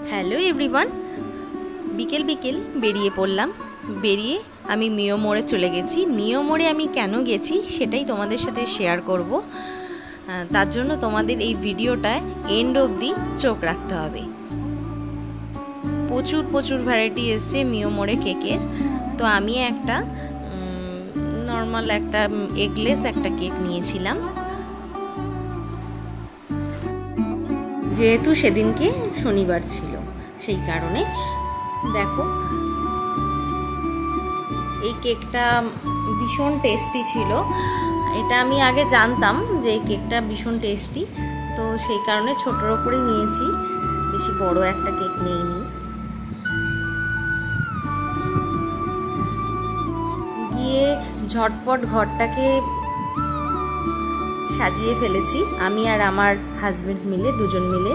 Hello everyone, বিকেল বিকেল বেরিয়ে পড়লাম। বেরিয়ে আমি মিও মোড়ে চলে গেছি। মিও মোড়ে আমি কেন গেছি সেটাই তোমাদের সাথে শেয়ার করব। তার জন্য তোমাদের এই ভিডিওটায় এন্ড অবধি চোখ রাখতে হবে। প্রচুর প্রচুর ভ্যারাইটি এসছে মিও মোড়ে কেকের। তো আমি একটা নর্মাল একটা এগলেস একটা কেক নিয়েছিলাম, যেহেতু সেদিনকে শনিবার ছিল সেই কারণে। দেখো এই কেকটা ভীষণ টেস্টি ছিল। এটা আমি আগে জানতাম যে এই কেকটা ভীষণ টেস্টি, তো সেই কারণে ছোটোর ওপরে নিয়েছি, বেশি বড় একটা কেক নেইনি। গিয়ে ঝটপট ঘরটাকে সাজিয়ে ফেলেছি আমি আর আমার হাজবেন্ড মিলে, দুজন মিলে।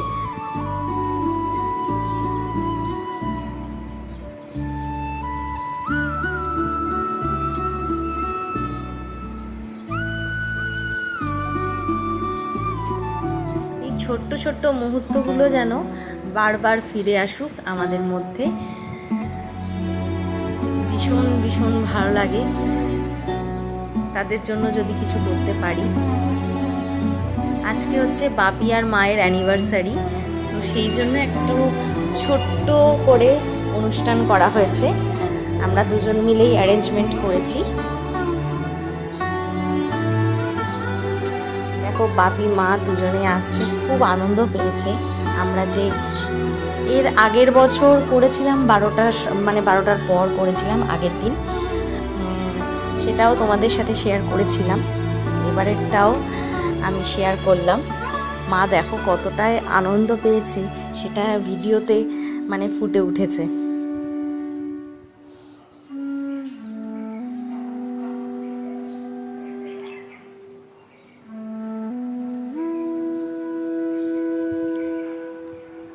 এই ছোট্ট ছোট্ট মুহূর্তগুলো যেন বারবার ফিরে আসুক আমাদের মধ্যে। ভীষণ ভীষণ ভালো লাগে তাদের জন্য যদি কিছু করতে পারি। আজকে হচ্ছে বাপি আর মায়ের অ্যানিভার্সারি, তো সেই জন্য একটু ছোট্ট করে অনুষ্ঠান করা হয়েছে। আমরা দুজন মিলেই অ্যারেঞ্জমেন্ট করেছি। দেখো বাপি মা দুজনে আসছে, খুব আনন্দ পেয়েছে। আমরা যে এর আগের বছর করেছিলাম 12টার পর করেছিলাম, আগের দিন, সেটাও তোমাদের সাথে শেয়ার করেছিলাম। এবারেরটাও আমি শেয়ার করলাম। মা দেখো কতটাই আনন্দ পেয়েছে সেটা ভিডিওতে ফুটে উঠেছে।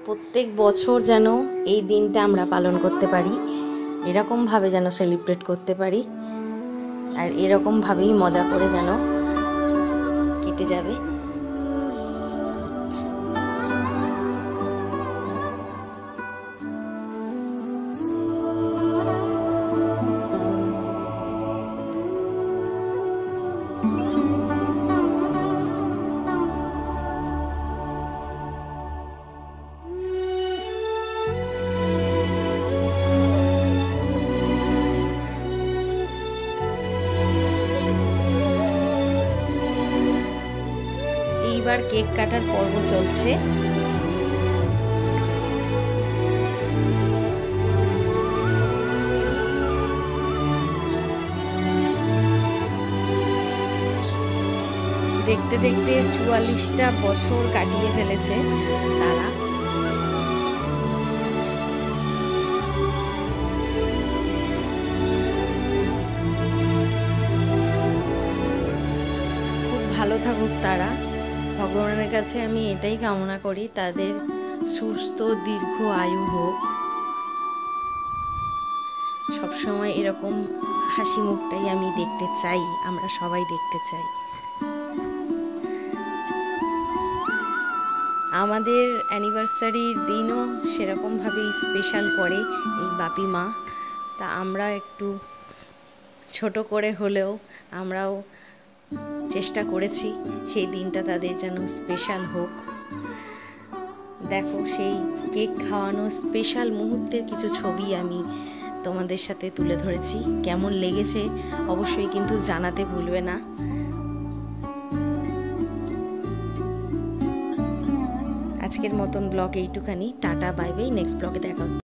প্রত্যেক বছর যেন এই দিনটা আমরা পালন করতে পারি, এরকমভাবে যেন সেলিব্রেট করতে পারি, আর এরকমভাবেই মজা করে যেন কেটে যাবে। এইবার কেক কাটার পর্ব চলছে। দেখতে দেখতে 44টা বছর কাটিয়ে ফেলেছে তারা। খুব ভালো থাকুক তারা। ভগবানের কাছে আমি এটাই কামনা করি, তাদের সুস্থ দীর্ঘ আয়ু হোক। সবসময় এরকম হাসি মুখটাই আমি দেখতে চাই, আমরা সবাই দেখতে চাই। আমাদের অ্যানিভার্সারির দিনও সেরকমভাবেই স্পেশাল করে এই বাপি মা। তা আমরা একটু ছোট করে হলেও আমরাও চেষ্টা করেছি সেই দিনটা তাদের যেন স্পেশাল হোক। দেখো সেই কেক খাওয়ানো স্পেশাল মুহূর্তের কিছু ছবি আমি তোমাদের সাথে তুলে ধরেছি। কেমন লেগেছে অবশ্যই কিন্তু জানাতে ভুলবে না। আজকের মতন ব্লগ এইটুখানি। টাটা, বাই বাই, নেক্সট ব্লগে দেখা।